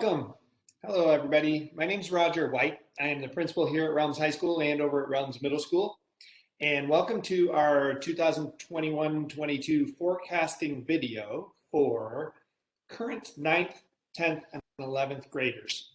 Welcome. Hello, everybody. My name is Roger White. I am the principal here at Realms High School and over at Realms Middle School. And welcome to our 2021-22 forecasting video for current 9th, 10th, and 11th graders.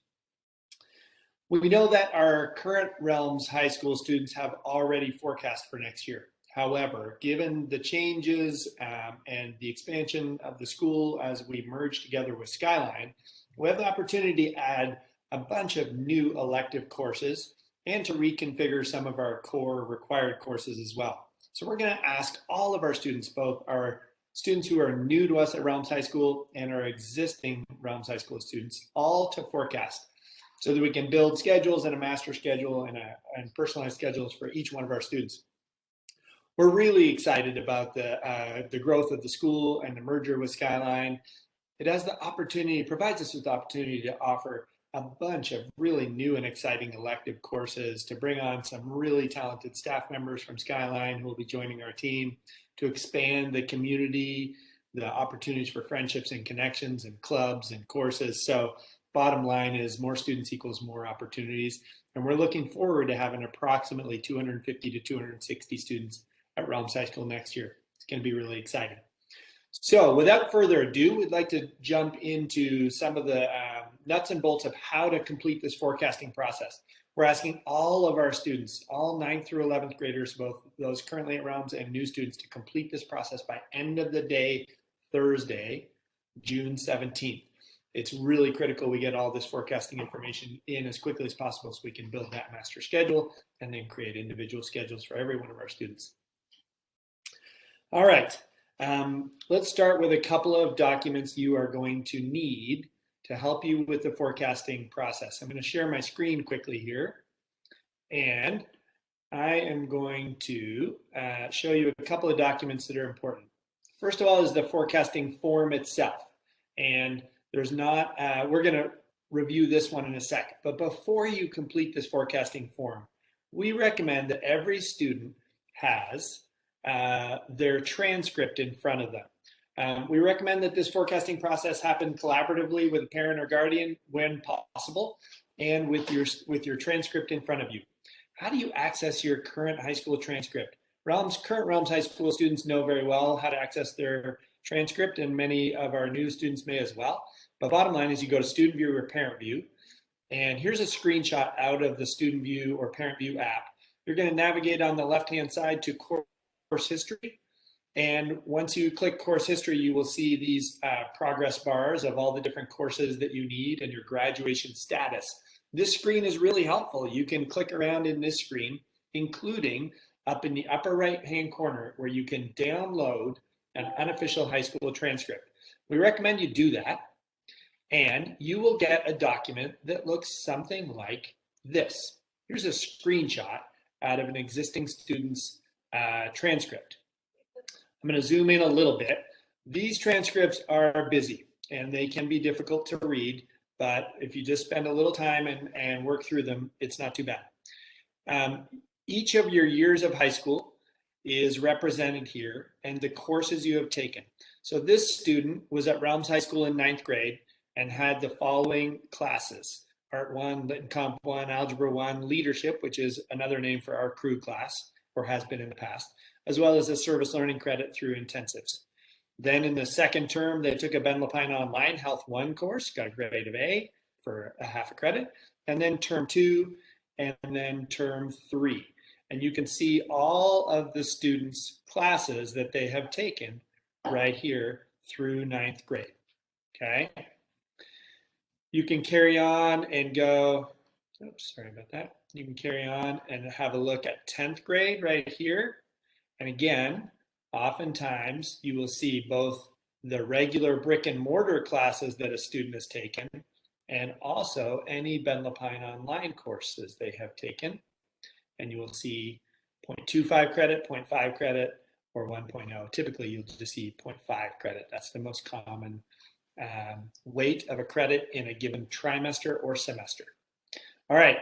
We know that our current Realms High School students have already forecast for next year. However, given the changes and the expansion of the school as we merge together with Skyline, we have the opportunity to add a bunch of new elective courses and to reconfigure some of our core required courses as well. So we're going to ask all of our students, both our students who are new to us at Realms High School and our existing Realms High School students, all to forecast so that we can build schedules and a master schedule and personalized schedules for each one of our students. We're really excited about the growth of the school and the merger with Skyline. It has the opportunity, provides us with the opportunity to offer a bunch of really new and exciting elective courses, to bring on some really talented staff members from Skyline who will be joining our team, to expand the community, the opportunities for friendships and connections and clubs and courses. So bottom line is more students equals more opportunities. And we're looking forward to having approximately 250 to 260 students at Realms High School next year. It's going to be really exciting. So without further ado, we'd like to jump into some of the nuts and bolts of how to complete this forecasting process. We're asking all of our students, all 9th through 11th graders, both those currently at Realms and new students, to complete this process by end of the day, Thursday, June 17th. It's really critical we get all this forecasting information in as quickly as possible so we can build that master schedule and then create individual schedules for every one of our students. All right. Let's start with a couple of documents you are going to need to help you with the forecasting process. I'm going to share my screen quickly here, and I am going to show you a couple of documents that are important. First of all is the forecasting form itself, and there's not, we're going to review this one in a second, but before you complete this forecasting form, we recommend that every student has their transcript in front of them. We recommend that this forecasting process happen collaboratively with a parent or guardian when possible, and with your transcript in front of you. How do you access your current high school transcript? Current Realms High School students know very well how to access their transcript, and many of our new students may as well. But bottom line is you go to Student View or Parent View, and here's a screenshot out of the Student View or Parent View app. You're going to navigate on the left-hand side to course history, and once you click course history, you will see these progress bars of all the different courses that you need and your graduation status. This screen is really helpful. You can click around in this screen, including up in the upper right hand corner where you can download an unofficial high school transcript. We recommend you do that, and you will get a document that looks something like this. Here's a screenshot out of an existing student's transcript. I'm going to zoom in a little bit. These transcripts are busy and they can be difficult to read, but if you just spend a little time and work through them, it's not too bad. Each of your years of high school is represented here and the courses you have taken. So this student was at Realms High School in 9th grade and had the following classes: Art 1, Lit and Comp 1, Algebra 1, Leadership, which is another name for our crew class, or has been in the past, as well as a service learning credit through intensives. Then in the second term, they took a Ben Lapine Online Health 1 course, got a grade of A for a half a credit, and then term 2, and then term 3. And you can see all of the students' classes that they have taken right here through 9th grade, okay? You can carry on and go, oops, sorry about that. You can carry on and have a look at 10th grade right here. And again, oftentimes you will see both the regular brick and mortar classes that a student has taken and also any Ben Lapine Online courses they have taken. And you will see 0.25 credit, 0.5 credit, or 1.0. Typically, you'll just see 0.5 credit. That's the most common weight of a credit in a given trimester or semester. All right,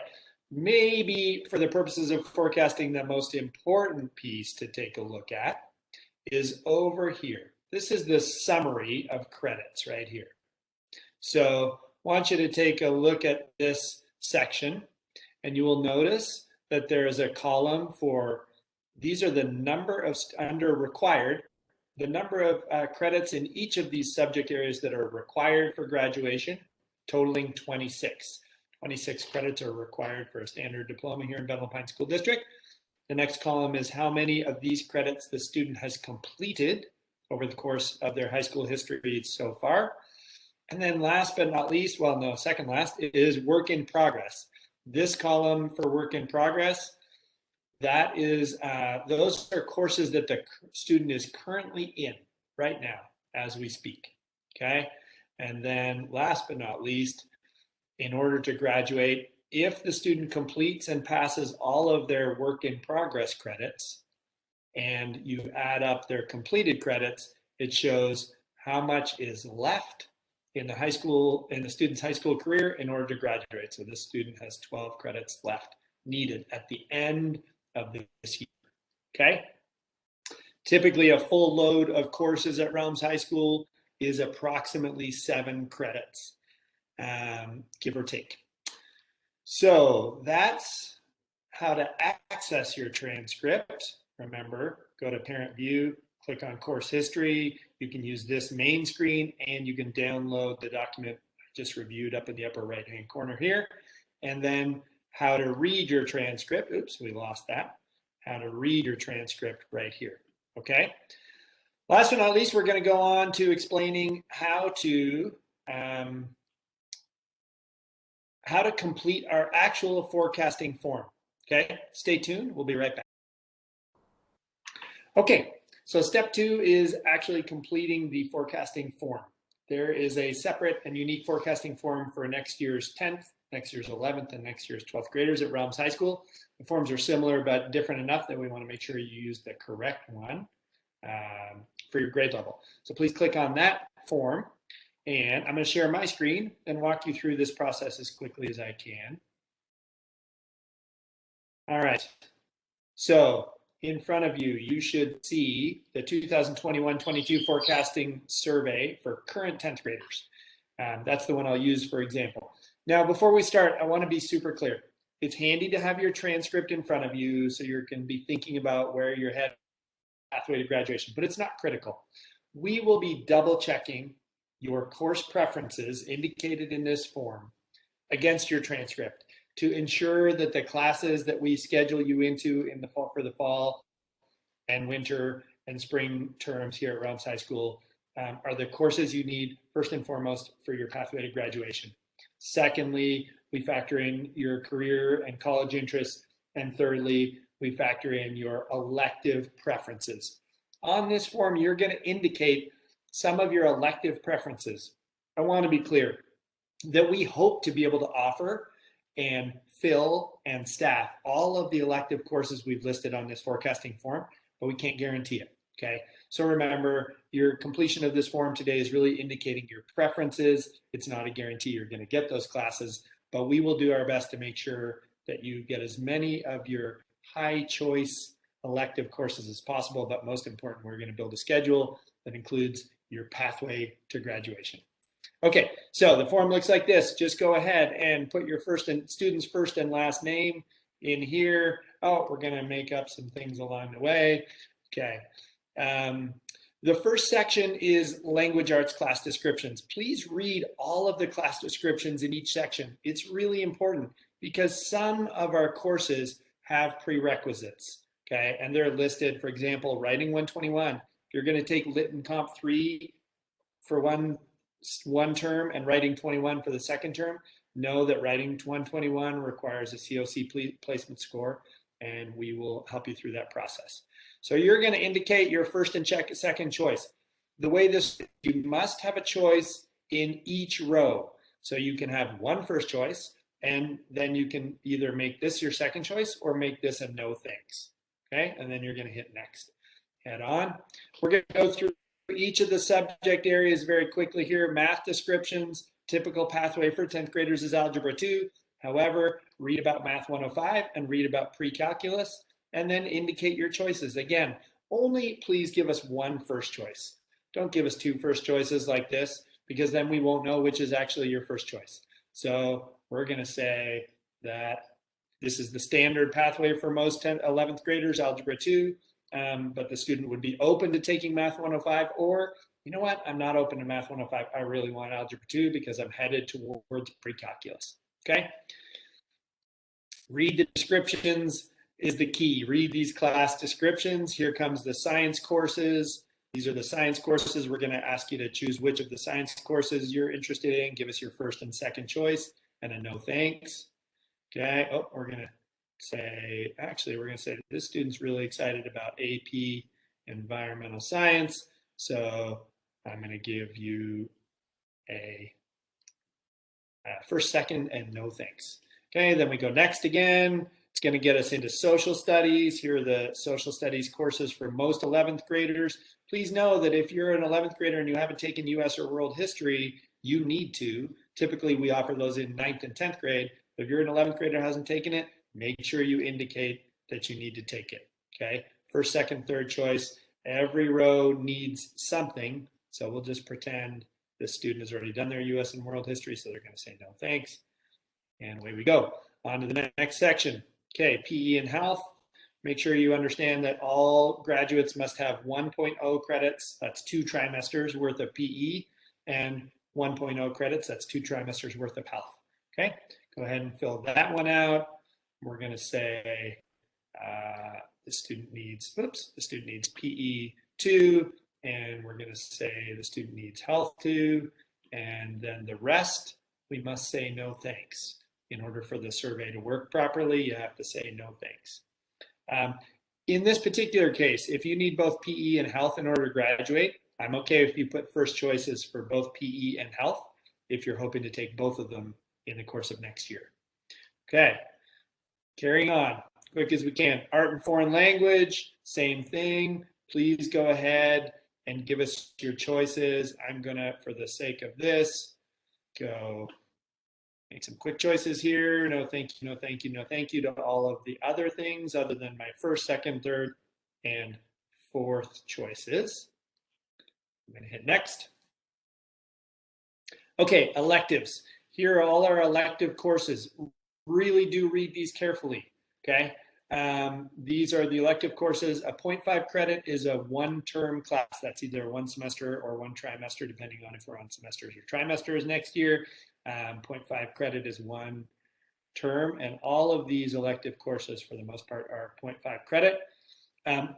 maybe for the purposes of forecasting, the most important piece to take a look at is over here. This is the summary of credits right here. So want you to take a look at this section, and you will notice that there is a column for, these are the number of, under required, the number of credits in each of these subject areas that are required for graduation, totaling 26. 26 credits are required for a standard diploma here in Bethel Pines School District. The next column is how many of these credits the student has completed over the course of their high school history so far. And then last but not least, well, no, second last, is work in progress. This column for work in progress, that is, those are courses that the student is currently in right now as we speak, okay? And then last but not least, in order to graduate, if the student completes and passes all of their work in progress credits, and you add up their completed credits, it shows how much is left in the high school, in the student's high school career in order to graduate. So this student has 12 credits left needed at the end of this year, okay? Typically a full load of courses at Realms High School is approximately 7 credits, give or take. So that's how to access your transcript. Remember, go to Parent View, click on Course History. You can use this main screen, and you can download the document I just reviewed up in the upper right-hand corner here. And then how to read your transcript. Oops, we lost that. How to read your transcript right here, okay? Last but not least, we're going to go on to explaining how to complete our actual forecasting form, okay? Stay tuned, we'll be right back. Okay, so step 2 is actually completing the forecasting form. There is a separate and unique forecasting form for next year's 10th, next year's 11th, and next year's 12th graders at Realms High School. The forms are similar but different enough that we want to make sure you use the correct one for your grade level. So please click on that form, and I'm going to share my screen and walk you through this process as quickly as I can. All right, so in front of you, you should see the 2021-22 forecasting survey for current 10th graders. That's the one I'll use for example. Now, before we start, I want to be super clear. It's handy to have your transcript in front of you so you can be thinking about where you're headed, pathway to graduation, but it's not critical. We will be double checking your course preferences indicated in this form against your transcript to ensure that the classes that we schedule you into in the fall, for the fall and winter and spring terms here at Realms High School are the courses you need first and foremost for your pathway to graduation. Secondly, we factor in your career and college interests. And thirdly, we factor in your elective preferences. On this form, you're going to indicate some of your elective preferences. I want to be clear that we hope to be able to offer and fill and staff all of the elective courses we've listed on this forecasting form, but we can't guarantee it, okay? So remember, your completion of this form today is really indicating your preferences. It's not a guarantee you're going to get those classes, but we will do our best to make sure that you get as many of your high choice elective courses as possible, but most important, we're going to build a schedule that includes your pathway to graduation. Okay, so the form looks like this. Just go ahead and put your student's first and last name in here. Oh, we're going to make up some things along the way. Okay. The first section is language arts class descriptions. Please read all of the class descriptions in each section. It's really important because some of our courses have prerequisites, okay? And they're listed, for example, Writing 121. If you're going to take Lit and Comp 3 for one term and Writing 21 for the second term, know that Writing 121 requires a COC placement score, and we will help you through that process. So you're going to indicate your first and second choice. The way this, you must have a choice in each row. So you can have one first choice, and then you can either make this your second choice or make this a no thanks. Okay, and then you're going to hit next. Head on. We're going to go through each of the subject areas very quickly here. Math descriptions, typical pathway for 10th graders is Algebra 2. However, read about Math 105 and read about pre-calculus, and then indicate your choices. Again, only please give us one first choice. Don't give us two first choices like this, because then we won't know which is actually your first choice. So we're going to say that this is the standard pathway for most 11th graders, Algebra 2, but the student would be open to taking Math 105, or you know what, I'm not open to Math 105. I really want Algebra 2 because I'm headed towards pre-calculus. Okay? Read the descriptions is the key. Read these class descriptions. Here comes the science courses. These are the science courses. We're going to ask you to choose which of the science courses you're interested in. Give us your first and second choice and a no thanks. Okay. Oh, we're going to say, actually, we're going to say this student's really excited about AP environmental science. So I'm going to give you a first, second, and no thanks. Okay, then we go next again. It's going to get us into social studies. Here are the social studies courses for most 11th graders. Please know that if you're an 11th grader and you haven't taken US or world history, you need to. Typically, we offer those in 9th and 10th grade. But if you're an 11th grader who hasn't taken it, make sure you indicate that you need to take it. Okay, first, second, third choice. Every row needs something. So we'll just pretend this student has already done their US and world history, so they're going to say no thanks. And away we go. On to the next section. Okay, PE and health. Make sure you understand that all graduates must have 1.0 credits. That's 2 trimesters worth of PE, and 1.0 credits. That's 2 trimesters worth of health. Okay, go ahead and fill that one out. We're going to say the student needs PE 2, and we're going to say the student needs health 2, and then the rest, we must say no thanks. In order for the survey to work properly, you have to say no thanks. In this particular case, if you need both PE and health in order to graduate, I'm okay if you put first choices for both PE and health if you're hoping to take both of them in the course of next year. Okay, carrying on, quick as we can. Art and foreign language, same thing. Please go ahead and give us your choices. I'm gonna, for the sake of this, go make some quick choices here. No thank you, no thank you, no thank you to all of the other things other than my first, second, third, and fourth choices. I'm going to hit next. Okay, electives. Here are all our elective courses. Really do read these carefully, okay? These are the elective courses. A 0.5 credit is a 1-term class. That's either 1 semester or 1 trimester, depending on if we're on semesters or trimesters next year. 0.5 credit is 1 term, and all of these elective courses, for the most part, are 0.5 credit.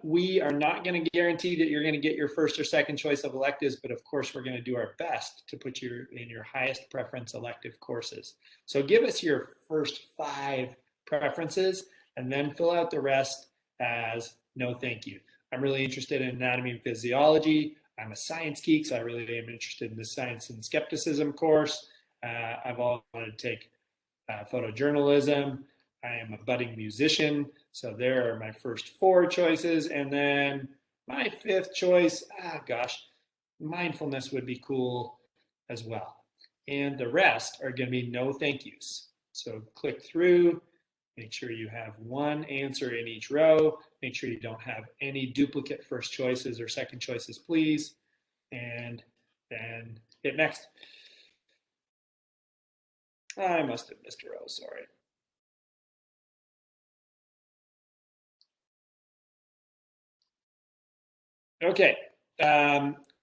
We are not going to guarantee that you're going to get your first or second choice of electives, but of course, we're going to do our best to put you in your highest preference elective courses. So give us your first 5 preferences, and then fill out the rest as no thank you. I'm really interested in anatomy and physiology. I'm a science geek, so I really am interested in the science and skepticism course. I've always wanted to take photojournalism. I am a budding musician, so there are my first 4 choices. And then my 5th choice, mindfulness would be cool as well. And the rest are going to be no thank yous. So click through, make sure you have 1 answer in each row. Make sure you don't have any duplicate first choices or second choices, please. And then hit next. I must have missed a row, sorry. Okay,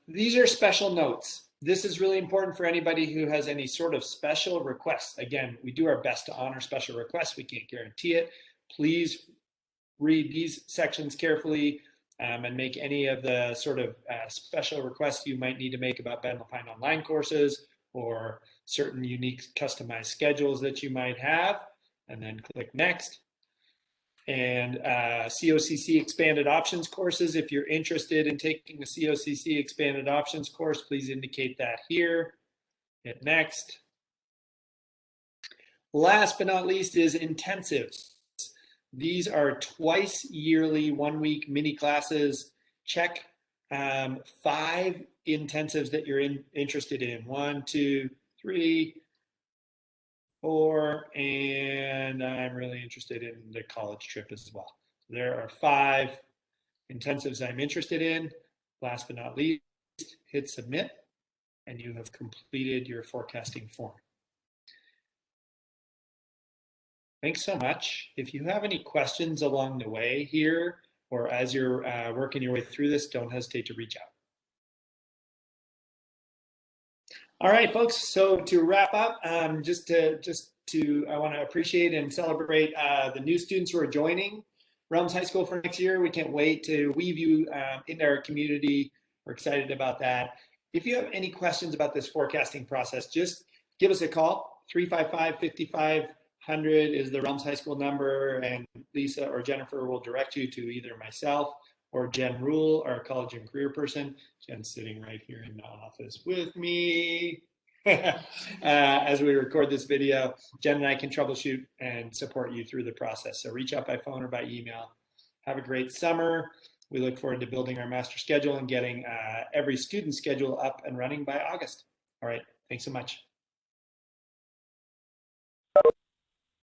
these are special notes. This is really important for anybody who has any sort of special requests. Again, we do our best to honor special requests. We can't guarantee it. Please read these sections carefully and make any of the sort of special requests you might need to make about Ben Lapine online courses or certain unique customized schedules that you might have, and then click next. And COCC expanded options courses. If you're interested in taking the COCC expanded options course, please indicate that here. Hit next. Last but not least is intensives. These are twice yearly 1-week mini classes. Check 5 intensives that you're interested in. 1, 2, 3, 4, and I'm really interested in the college trip as well. There are 5 intensives I'm interested in. Last but not least, hit submit, and you have completed your forecasting form. Thanks so much. If you have any questions along the way here, or as you're working your way through this, don't hesitate to reach out. All right, folks. So to wrap up, I want to appreciate and celebrate the new students who are joining Realms High School for next year. We can't wait to weave you into our community. We're excited about that. If you have any questions about this forecasting process, just give us a call. 355-5500 is the Realms High School number, and Lisa or Jennifer will direct you to either myself or Jen Rule, our college and career person. Jen's sitting right here in the office with me. As we record this video, Jen and I can troubleshoot and support you through the process. So reach out by phone or by email. Have a great summer. We look forward to building our master schedule and getting every student schedule up and running by August. All right, thanks so much.